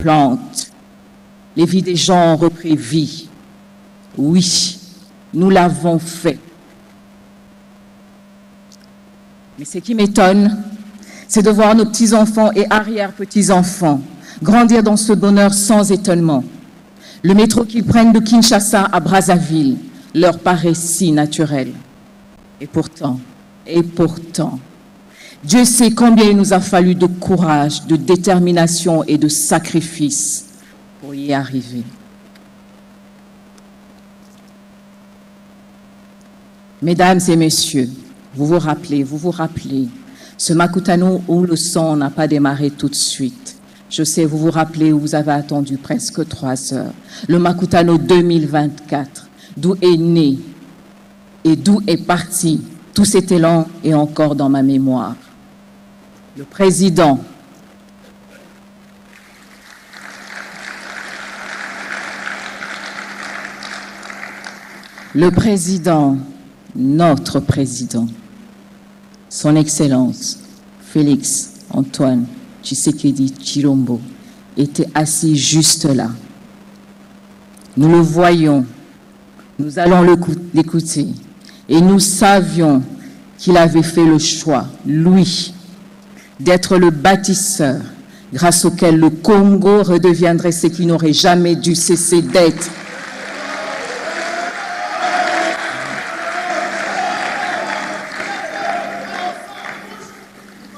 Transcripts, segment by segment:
plantes. Les vies des gens ont repris vie. Oui, nous l'avons fait. Mais ce qui m'étonne, c'est de voir nos petits-enfants et arrière-petits-enfants grandir dans ce bonheur sans étonnement. Le métro qu'ils prennent de Kinshasa à Brazzaville leur paraît si naturel. Et pourtant, Dieu sait combien il nous a fallu de courage, de détermination et de sacrifice pour y arriver. Mesdames et messieurs, vous vous rappelez, ce Makutano où le sang n'a pas démarré tout de suite. Je sais, vous vous rappelez où vous avez attendu presque 3 heures. Le Makutano 2024, d'où est né et d'où est parti tout cet élan est encore dans ma mémoire. Le président, notre président, son Excellence Félix Antoine Tshisekedi Tshilombo, était assis juste là. Nous le voyons, nous allons l'écouter, et nous savions qu'il avait fait le choix, lui, d'être le bâtisseur grâce auquel le Congo redeviendrait ce qui n'aurait jamais dû cesser d'être.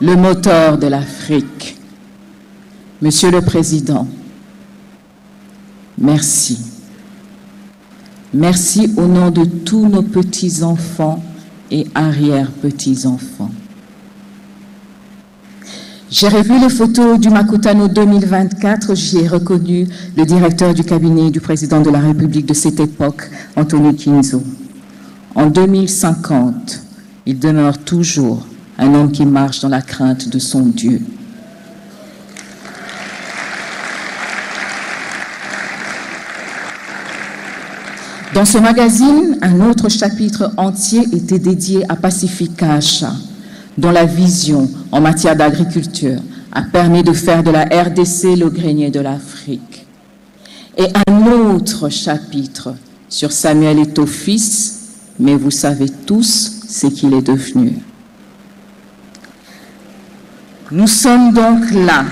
Le moteur de l'Afrique. Monsieur le Président, merci. Merci au nom de tous nos petits-enfants et arrière-petits-enfants. J'ai revu les photos du Makutano 2024, j'y ai reconnu le directeur du cabinet du président de la République de cette époque, Anthony Kinzo. En 2050, il demeure toujours un homme qui marche dans la crainte de son Dieu. Dans ce magazine, un autre chapitre entier était dédié à Pacifica Acha, dont la vision en matière d'agriculture a permis de faire de la RDC le grenier de l'Afrique. Et un autre chapitre sur Samuel Eto'o-Fils, mais vous savez tous ce qu'il est devenu. Nous sommes donc là.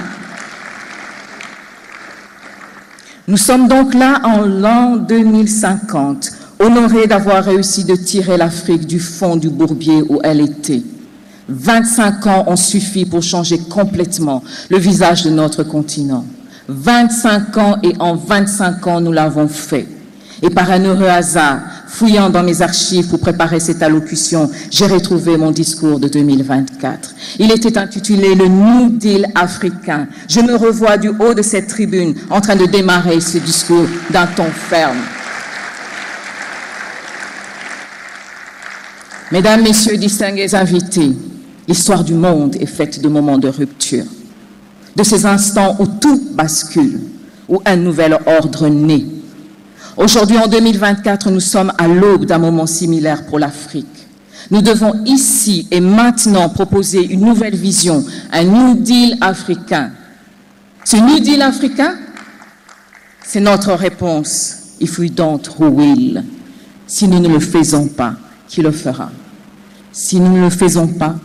Nous sommes donc là en l'an 2050, honorés d'avoir réussi de tirer l'Afrique du fond du bourbier où elle était. 25 ans ont suffi pour changer complètement le visage de notre continent. 25 ans et en 25 ans, nous l'avons fait. Et par un heureux hasard, fouillant dans mes archives pour préparer cette allocution, j'ai retrouvé mon discours de 2024. Il était intitulé « Le New Deal africain ». Je me revois du haut de cette tribune en train de démarrer ce discours d'un ton ferme. Mesdames, Messieurs, distingués invités, l'histoire du monde est faite de moments de rupture, de ces instants où tout bascule, où un nouvel ordre naît. Aujourd'hui, en 2024, nous sommes à l'aube d'un moment similaire pour l'Afrique. Nous devons ici et maintenant proposer une nouvelle vision, un New Deal africain. Ce New Deal africain, c'est notre réponse. If we don't, who will? Si nous ne le faisons pas, qui le fera? Si nous ne le faisons pas,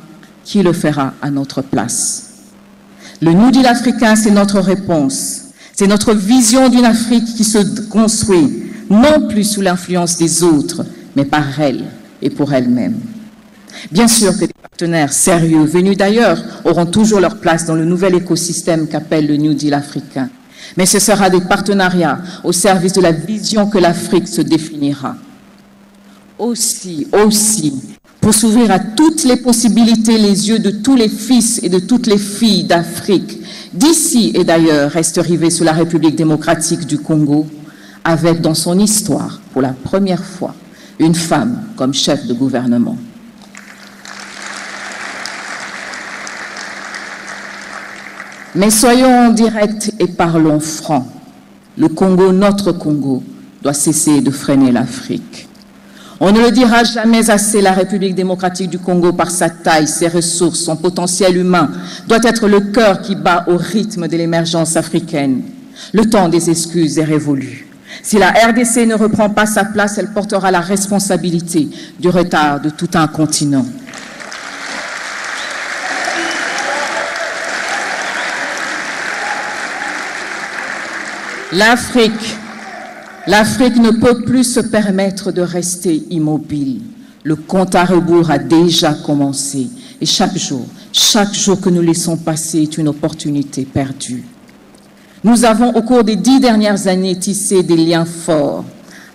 qui le fera à notre place? Le New Deal africain, c'est notre réponse. C'est notre vision d'une Afrique qui se construit, non plus sous l'influence des autres, mais par elle et pour elle-même. Bien sûr que des partenaires sérieux, venus d'ailleurs, auront toujours leur place dans le nouvel écosystème qu'appelle le New Deal africain. Mais ce sera des partenariats au service de la vision que l'Afrique se définira. Aussi, pour s'ouvrir à toutes les possibilités, les yeux de tous les fils et de toutes les filles d'Afrique, d'ici et d'ailleurs, reste rivée sous la République démocratique du Congo, avec dans son histoire, pour la première fois, une femme comme chef de gouvernement. Mais soyons directs et parlons franc. Le Congo, notre Congo, doit cesser de freiner l'Afrique. On ne le dira jamais assez, la République démocratique du Congo, par sa taille, ses ressources, son potentiel humain, doit être le cœur qui bat au rythme de l'émergence africaine. Le temps des excuses est révolu. Si la RDC ne reprend pas sa place, elle portera la responsabilité du retard de tout un continent. L'Afrique ne peut plus se permettre de rester immobile. Le compte à rebours a déjà commencé. Et chaque jour que nous laissons passer est une opportunité perdue. Nous avons, au cours des 10 dernières années, tissé des liens forts.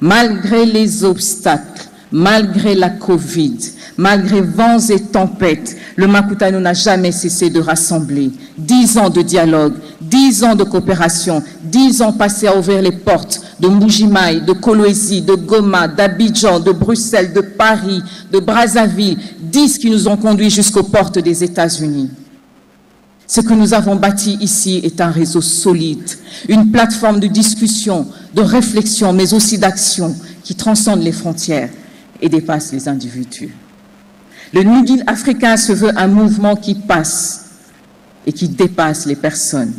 Malgré les obstacles, malgré la Covid, malgré vents et tempêtes, le Makutano n'a jamais cessé de rassembler. 10 ans de dialogue, 10 ans de coopération, 10 ans passés à ouvrir les portes de Mbuji-Mayi, de Kolwezi, de Goma, d'Abidjan, de Bruxelles, de Paris, de Brazzaville, 10 qui nous ont conduits jusqu'aux portes des États-Unis. Ce que nous avons bâti ici est un réseau solide, une plateforme de discussion, de réflexion, mais aussi d'action qui transcende les frontières et dépasse les individus. Le New Deal africain se veut un mouvement qui passe et qui dépasse les personnes,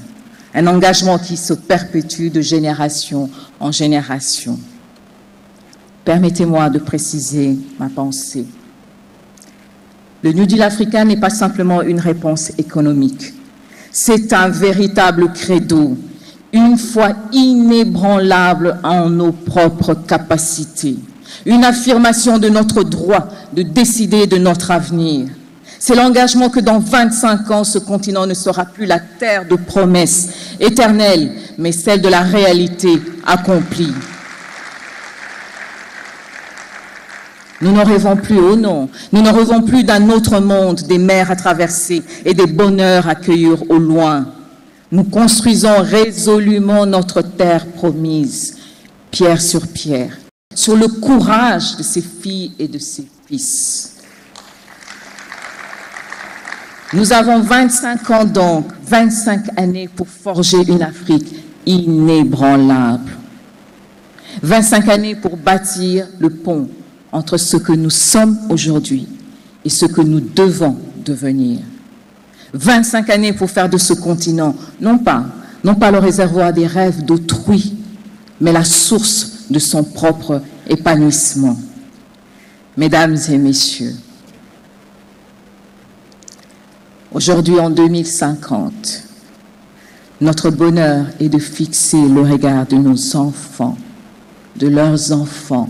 un engagement qui se perpétue de génération en génération. Permettez-moi de préciser ma pensée. Le New Deal africain n'est pas simplement une réponse économique. C'est un véritable credo, une foi inébranlable en nos propres capacités, une affirmation de notre droit de décider de notre avenir. C'est l'engagement que dans 25 ans, ce continent ne sera plus la terre de promesses éternelles, mais celle de la réalité accomplie. Nous ne rêvons plus au non. Nous ne rêvons plus d'un autre monde, des mers à traverser et des bonheurs à cueillir au loin. Nous construisons résolument notre terre promise, pierre sur pierre, sur le courage de ses filles et de ses fils. Nous avons 25 ans donc, 25 années pour forger une Afrique inébranlable. 25 années pour bâtir le pont entre ce que nous sommes aujourd'hui et ce que nous devons devenir. 25 années pour faire de ce continent, non pas le réservoir des rêves d'autrui, mais la source de son propre épanouissement. Mesdames et messieurs, aujourd'hui en 2050, notre bonheur est de fixer le regard de nos enfants, de leurs enfants,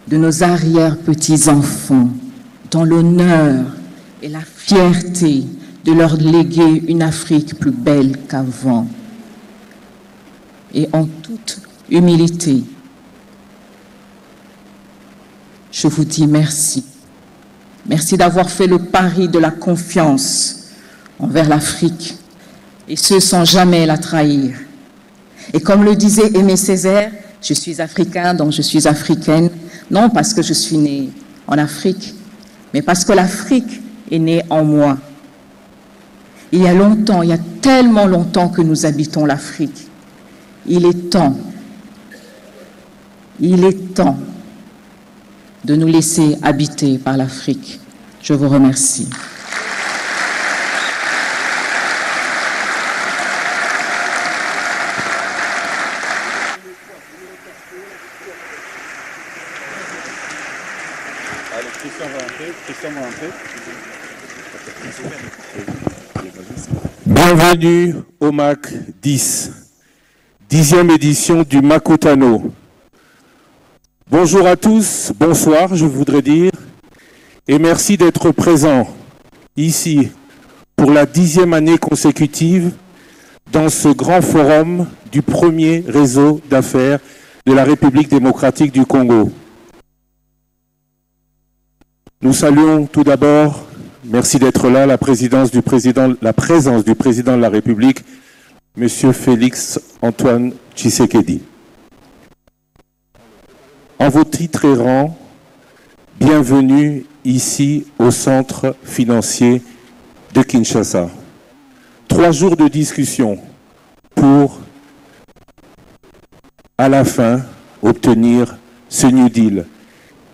de nos arrière-petits-enfants, dans l'honneur et la fierté de leur léguer une Afrique plus belle qu'avant. Et en toute humilité, je vous dis merci. Merci d'avoir fait le pari de la confiance envers l'Afrique, et ce sans jamais la trahir. Et comme le disait Aimé Césaire, je suis africain, donc je suis africaine, non parce que je suis née en Afrique, mais parce que l'Afrique est née en moi. Il y a longtemps, il y a tellement longtemps que nous habitons l'Afrique. Il est temps de nous laisser habiter par l'Afrique. Je vous remercie. Bienvenue au MAC 10, 10e édition du Makutano. Bonjour à tous, bonsoir je voudrais dire, et merci d'être présents ici pour la 10e année consécutive dans ce grand forum du premier réseau d'affaires de la République démocratique du Congo. Nous saluons tout d'abord, merci d'être là, la présence du président de la République, M. Félix Antoine Tshisekedi. En vos titres et rangs, bienvenue ici au centre financier de Kinshasa. 3 jours de discussion pour, à la fin, obtenir ce New Deal.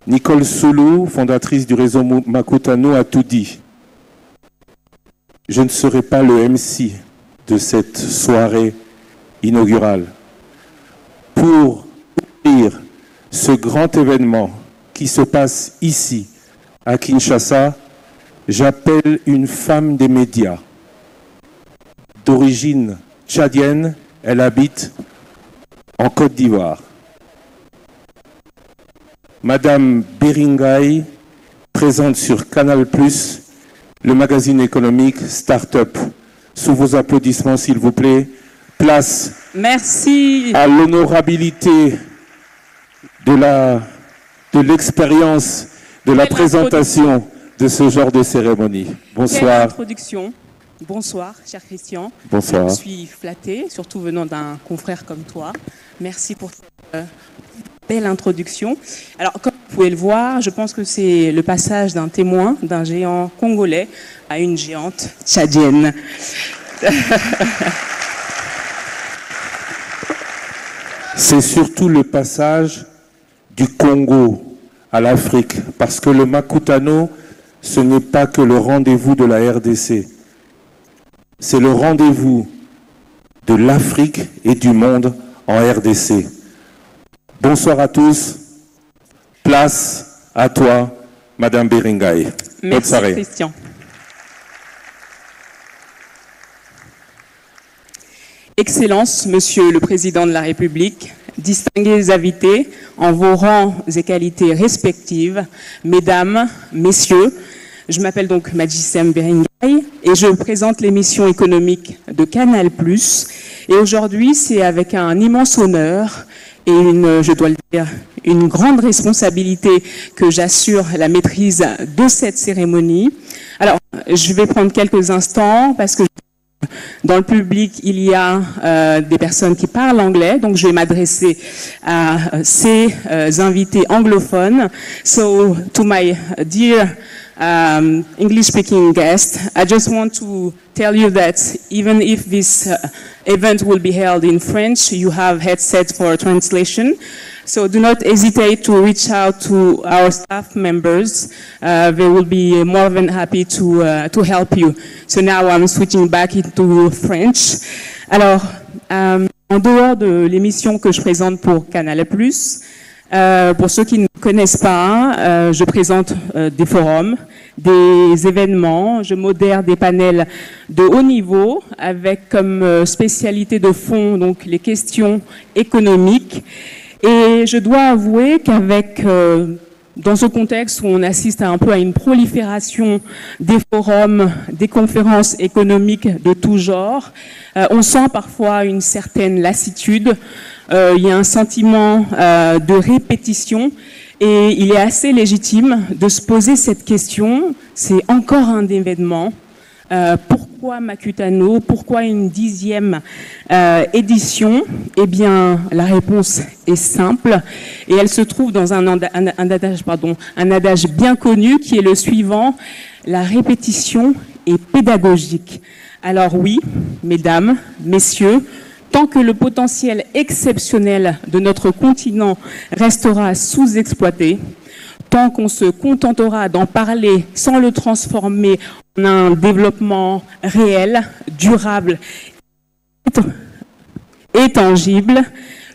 Nicole Soulou, fondatrice du réseau Makutano, a tout dit. Je ne serai pas le MC de cette soirée inaugurale. Pour ouvrir ce grand événement qui se passe ici, à Kinshasa, j'appelle une femme des médias. D'origine tchadienne, elle habite en Côte d'Ivoire. Madame Beringaï présente sur Canal+, le magazine économique Start-up. Sous vos applaudissements, s'il vous plaît. Place Merci à l'honorabilité de l'expérience, de la présentation de ce genre de cérémonie. Bonsoir. Quelle introduction. Bonsoir, cher Christian. Bonsoir. Je suis flattée, surtout venant d'un confrère comme toi. Merci pour cette belle introduction. Alors, comme vous pouvez le voir, je pense que c'est le passage d'un témoin, d'un géant congolais à une géante tchadienne. C'est surtout le passage du Congo à l'Afrique, parce que le Makutano, ce n'est pas que le rendez-vous de la RDC. C'est le rendez-vous de l'Afrique et du monde en RDC. Bonsoir à tous. Place à toi, Madame Beringaï. Merci, Christian. Excellences, Monsieur le Président de la République, distingués invités en vos rangs et qualités respectives, Mesdames, Messieurs, je m'appelle donc Madjissem Beringaï et je présente l'émission économique de Canal+. Et aujourd'hui, c'est avec un immense honneur et je dois le dire, une grande responsabilité que j'assure la maîtrise de cette cérémonie. Alors, je vais prendre quelques instants parce que dans le public, il y a des personnes qui parlent anglais, donc je vais m'adresser à ces invités anglophones. So, to my dear English-speaking guest, I just want to tell you that even if this event will be held in French, you have headsets for translation. So do not hesitate to reach out to our staff members. They will be more than happy to help you. So now I'm switching back into French. Alors, en dehors de l'émission que je présente pour Canal+, pour ceux qui ne me connaissent pas, je présente des forums, des événements, je modère des panels de haut niveau avec comme spécialité de fond donc les questions économiques. Et je dois avouer qu'avec, dans ce contexte où on assiste un peu à une prolifération des forums, des conférences économiques de tout genre, on sent parfois une certaine lassitude, il y a un sentiment de répétition et il est assez légitime de se poser cette question, c'est encore un événement. Pourquoi Makutano? Pourquoi une 10e édition? Eh bien, la réponse est simple et elle se trouve dans un adage bien connu qui est le suivant: la répétition est pédagogique. Alors oui, mesdames, messieurs, tant que le potentiel exceptionnel de notre continent restera sous-exploité, tant qu'on se contentera d'en parler sans le transformer en un développement réel, durable et tangible,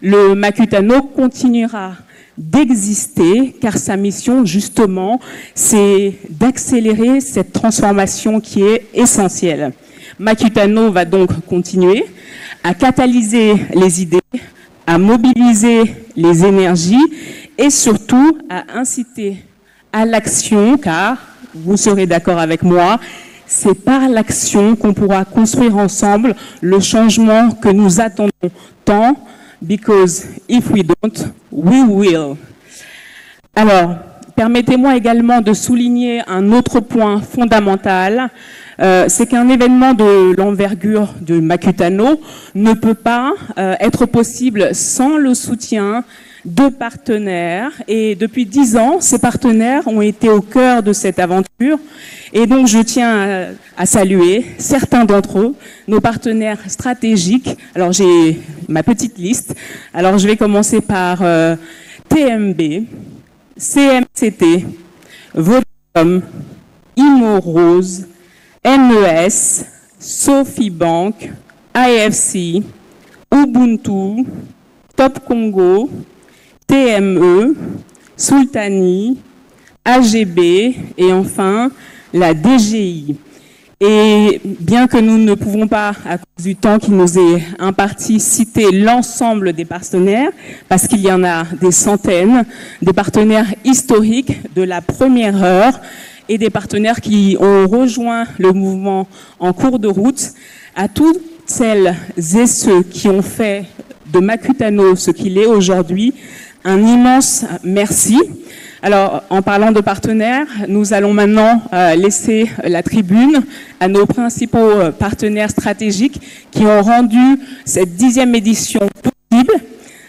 le Makutano continuera d'exister car sa mission, justement, c'est d'accélérer cette transformation qui est essentielle. Makutano va donc continuer à catalyser les idées, à mobiliser les énergies et surtout à inciter à l'action, car, vous serez d'accord avec moi, c'est par l'action qu'on pourra construire ensemble le changement que nous attendons tant, because if we don't, we will. Alors, permettez-moi également de souligner un autre point fondamental, c'est qu'un événement de l'envergure de Makutano ne peut pas être possible sans le soutien de partenaires. Et depuis 10 ans, ces partenaires ont été au cœur de cette aventure. Et donc, je tiens à saluer certains d'entre eux, nos partenaires stratégiques. Alors, j'ai ma petite liste. Alors, je vais commencer par TMB, CMCT, Vodacom, Imorose, MES, Sophie Bank, IFC, Ubuntu, Top Congo, TME, Sultani, AGB et enfin la DGI. Et bien que nous ne pouvons pas, à cause du temps qui nous est imparti, citer l'ensemble des partenaires, parce qu'il y en a des centaines, des partenaires historiques de la première heure et des partenaires qui ont rejoint le mouvement en cours de route, à toutes celles et ceux qui ont fait de Makutano ce qu'il est aujourd'hui, un immense merci. Alors, en parlant de partenaires, nous allons maintenant laisser la tribune à nos principaux partenaires stratégiques qui ont rendu cette 10e édition possible.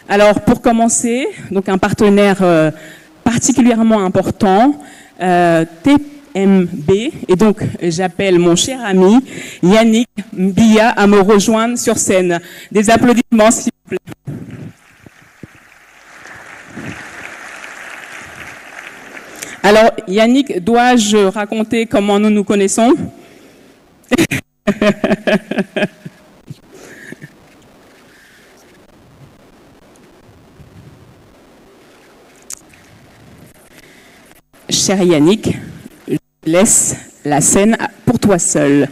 Alors, pour commencer, donc un partenaire particulièrement important, TMB, et donc j'appelle mon cher ami Yannick Mbia à me rejoindre sur scène. Des applaudissements, s'il vous plaît. Alors, Yannick, dois-je raconter comment nous nous connaissons? Cher Yannick, je laisse la scène pour toi seul.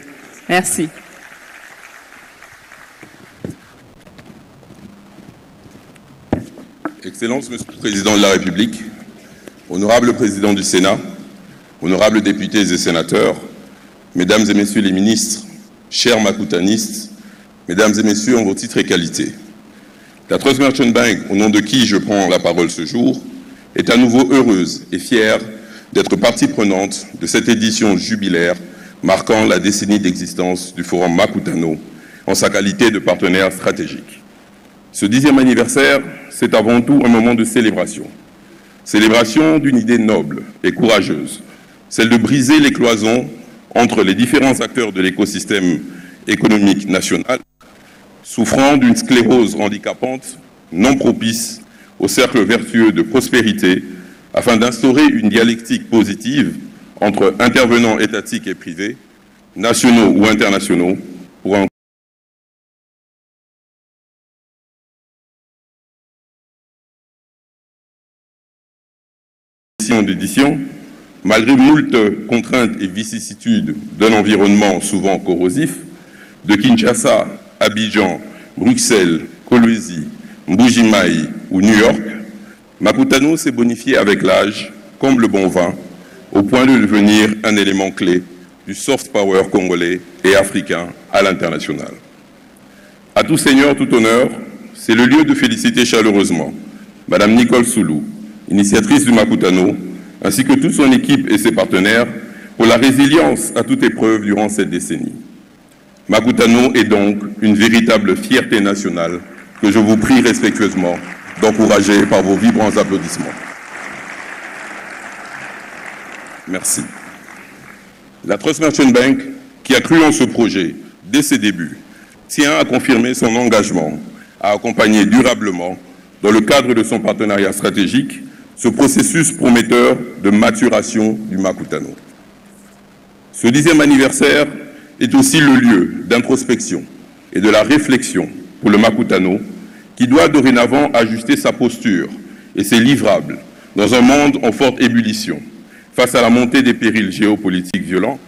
Merci. Excellences, Monsieur le Président de la République, Honorable Président du Sénat, honorables députés et sénateurs, Mesdames et Messieurs les ministres, chers makutanistes, Mesdames et Messieurs en vos titres et qualités, la Trust Merchant Bank, au nom de qui je prends la parole ce jour, est à nouveau heureuse et fière d'être partie prenante de cette édition jubilaire marquant la décennie d'existence du Forum Makutano en sa qualité de partenaire stratégique. Ce 10e anniversaire, c'est avant tout un moment de célébration. Célébration d'une idée noble et courageuse, celle de briser les cloisons entre les différents acteurs de l'écosystème économique national, souffrant d'une sclérose handicapante non propice au cercle vertueux de prospérité, afin d'instaurer une dialectique positive entre intervenants étatiques et privés, nationaux ou internationaux, pour un d'édition, malgré moult contraintes et vicissitudes d'un environnement souvent corrosif, de Kinshasa, Abidjan, Bruxelles, Kolwezi, Mbuji-Mayi ou New York, Makutano s'est bonifié avec l'âge, comme le bon vin, au point de devenir un élément clé du soft power congolais et africain à l'international. À tout seigneur, tout honneur, c'est le lieu de féliciter chaleureusement Madame Nicole Soulou, initiatrice du Makutano, ainsi que toute son équipe et ses partenaires, pour la résilience à toute épreuve durant cette décennie. Makutano est donc une véritable fierté nationale que je vous prie respectueusement d'encourager par vos vibrants applaudissements. Merci. La Trust Merchant Bank, qui a cru en ce projet dès ses débuts, tient à confirmer son engagement à accompagner durablement, dans le cadre de son partenariat stratégique, ce processus prometteur de maturation du Makutano. Ce 10e anniversaire est aussi le lieu d'introspection et de la réflexion pour le Makutano, qui doit dorénavant ajuster sa posture et ses livrables dans un monde en forte ébullition, face à la montée des périls géopolitiques violents,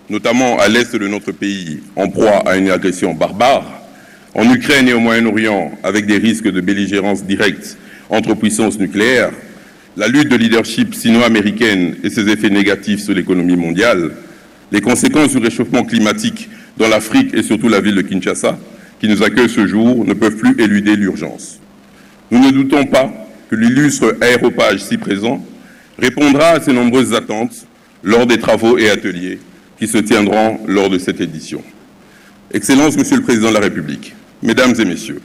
notamment à l'est de notre pays, en proie à une agression barbare, en Ukraine et au Moyen-Orient, avec des risques de belligérance directe entre puissances nucléaires, la lutte de leadership sino-américaine et ses effets négatifs sur l'économie mondiale, les conséquences du réchauffement climatique dans l'Afrique et surtout la ville de Kinshasa, qui nous accueille ce jour, ne peuvent plus éluder l'urgence. Nous ne doutons pas que l'illustre aéropage si présent répondra à ces nombreuses attentes lors des travaux et ateliers qui se tiendront lors de cette édition. Excellences, Monsieur le Président de la République, Mesdames et Messieurs,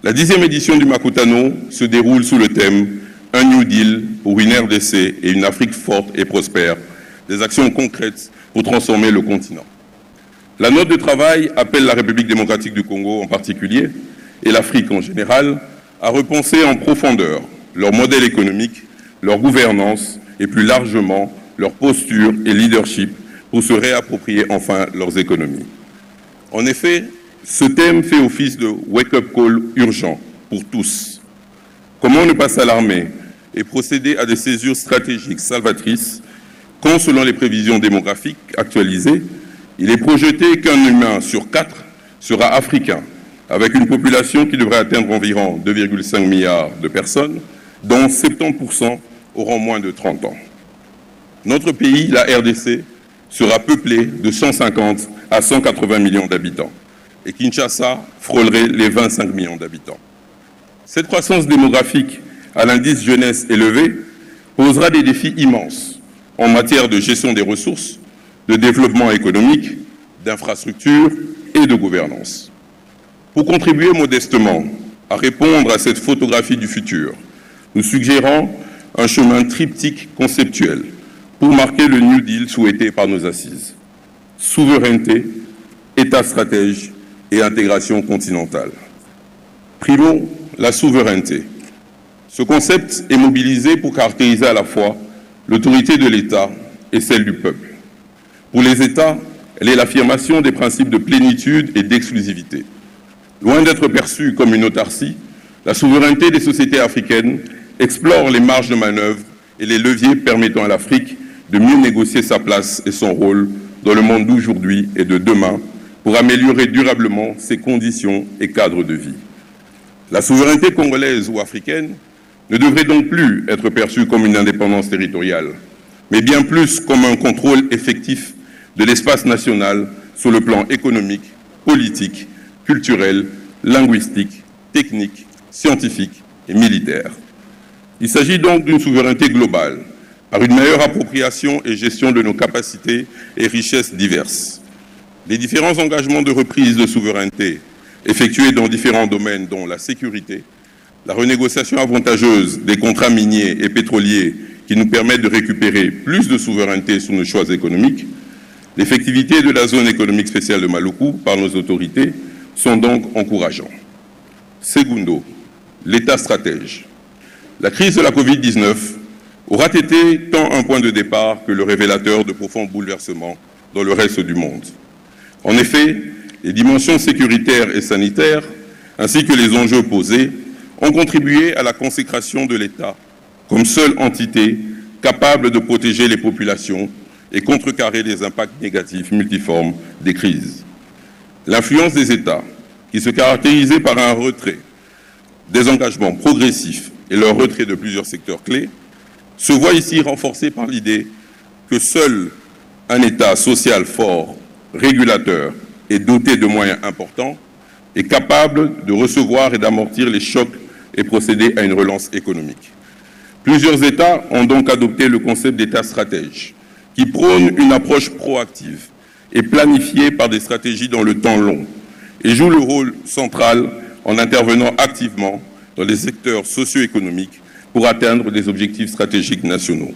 la 10e édition du Makutano se déroule sous le thème « Un New Deal pour une RDC et une Afrique forte et prospère, des actions concrètes pour transformer le continent ». La note de travail appelle la République démocratique du Congo en particulier et l'Afrique en général à repenser en profondeur leur modèle économique, leur gouvernance et plus largement leur posture et leadership pour se réapproprier enfin leurs économies. En effet, Ce thème fait office de wake-up call urgent pour tous. Comment ne pas s'alarmer et procéder à des césures stratégiques salvatrices quand, selon les prévisions démographiques actualisées, il est projeté qu'un humain sur 4 sera africain, avec une population qui devrait atteindre environ 2,5 milliards de personnes, dont 70% auront moins de 30 ans. Notre pays, la RDC, sera peuplé de 150 à 180 millions d'habitants et Kinshasa frôlerait les 25 millions d'habitants. Cette croissance démographique à l'indice jeunesse élevé posera des défis immenses en matière de gestion des ressources, de développement économique, d'infrastructures et de gouvernance. Pour contribuer modestement à répondre à cette photographie du futur, nous suggérons un chemin triptyque conceptuel pour marquer le New Deal souhaité par nos assises. Souveraineté, État stratège et intégration continentale. Primo, la souveraineté. Ce concept est mobilisé pour caractériser à la fois l'autorité de l'État et celle du peuple. Pour les États, elle est l'affirmation des principes de plénitude et d'exclusivité. Loin d'être perçue comme une autarcie, la souveraineté des sociétés africaines explore les marges de manœuvre et les leviers permettant à l'Afrique de mieux négocier sa place et son rôle dans le monde d'aujourd'hui et de demain pour améliorer durablement ses conditions et cadres de vie. La souveraineté congolaise ou africaine ne devrait donc plus être perçue comme une indépendance territoriale, mais bien plus comme un contrôle effectif de l'espace national sur le plan économique, politique, culturel, linguistique, technique, scientifique et militaire. Il s'agit donc d'une souveraineté globale, par une meilleure appropriation et gestion de nos capacités et richesses diverses. Les différents engagements de reprise de souveraineté effectués dans différents domaines, dont la sécurité, la renégociation avantageuse des contrats miniers et pétroliers qui nous permettent de récupérer plus de souveraineté sur nos choix économiques, l'effectivité de la zone économique spéciale de Maluku par nos autorités sont donc encourageants. Segundo, l'État stratège. La crise de la Covid-19 aura été tant un point de départ que le révélateur de profonds bouleversements dans le reste du monde. En effet, les dimensions sécuritaires et sanitaires, ainsi que les enjeux posés, ont contribué à la consécration de l'État comme seule entité capable de protéger les populations et contrecarrer les impacts négatifs multiformes des crises. L'influence des États, qui se caractérisait par un retrait, des engagements progressifs et leur retrait de plusieurs secteurs clés, se voit ici renforcée par l'idée que seul un État social fort, régulateur et doté de moyens importants est capable de recevoir et d'amortir les chocs et procéder à une relance économique. Plusieurs États ont donc adopté le concept d'État stratège, qui prône une approche proactive et planifiée par des stratégies dans le temps long, et joue le rôle central en intervenant activement dans les secteurs socio-économiques pour atteindre des objectifs stratégiques nationaux.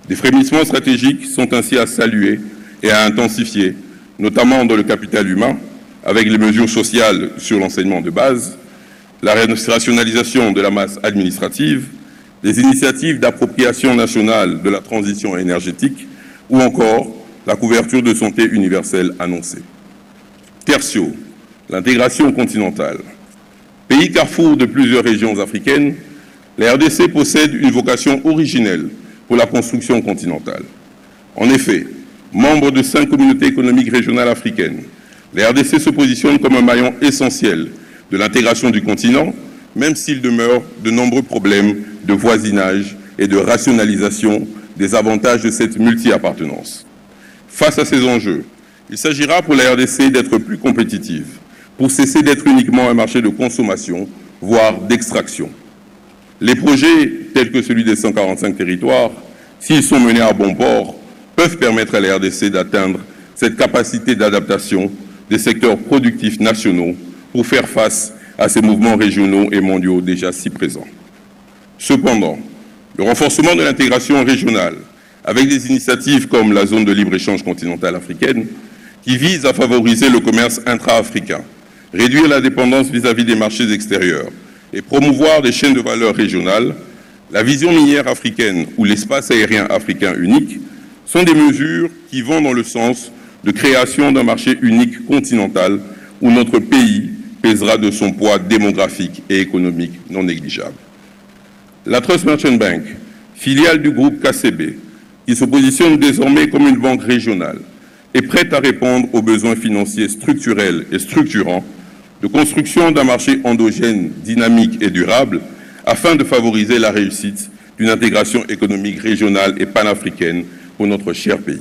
Des frémissements stratégiques sont ainsi à saluer et à intensifier, notamment dans le capital humain, avec les mesures sociales sur l'enseignement de base, la rationalisation de la masse administrative, les initiatives d'appropriation nationale de la transition énergétique ou encore la couverture de santé universelle annoncée. Tertio, l'intégration continentale. Pays carrefour de plusieurs régions africaines, la RDC possède une vocation originelle pour la construction continentale. En effet, membre de 5 communautés économiques régionales africaines, la RDC se positionne comme un maillon essentiel de l'intégration du continent, même s'il demeure de nombreux problèmes de voisinage et de rationalisation des avantages de cette multi-appartenance. Face à ces enjeux, il s'agira pour la RDC d'être plus compétitive, pour cesser d'être uniquement un marché de consommation, voire d'extraction. Les projets, tels que celui des 145 territoires, s'ils sont menés à bon port, peuvent permettre à la RDC d'atteindre cette capacité d'adaptation des secteurs productifs nationaux pour faire face à ces mouvements régionaux et mondiaux déjà si présents. Cependant, le renforcement de l'intégration régionale, avec des initiatives comme la zone de libre-échange continentale africaine, qui vise à favoriser le commerce intra-africain, réduire la dépendance vis-à-vis des marchés extérieurs et promouvoir des chaînes de valeur régionales, la vision minière africaine ou l'espace aérien africain unique sont des mesures qui vont dans le sens de création d'un marché unique continental où notre pays pèsera de son poids démographique et économique non négligeable. La Trust Merchant Bank, filiale du groupe KCB, qui se positionne désormais comme une banque régionale, est prête à répondre aux besoins financiers structurels et structurants de construction d'un marché endogène, dynamique et durable afin de favoriser la réussite d'une intégration économique régionale et panafricaine pour notre cher pays.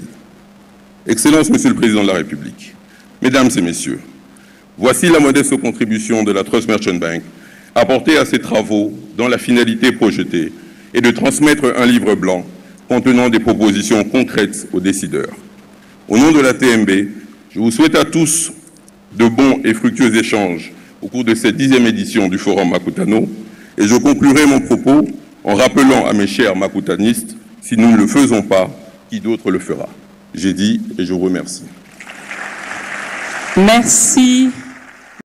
Excellences, Monsieur le Président de la République, Mesdames et Messieurs, voici la modeste contribution de la Trust Merchant Bank apportée à ces travaux dont la finalité projetée est de transmettre un livre blanc contenant des propositions concrètes aux décideurs. Au nom de la TMB, je vous souhaite à tous de bons et fructueux échanges au cours de cette 10e édition du Forum Makutano et je conclurai mon propos en rappelant à mes chers makutanistes, si nous ne le faisons pas, qui d'autre le fera? J'ai dit et je vous remercie. Merci.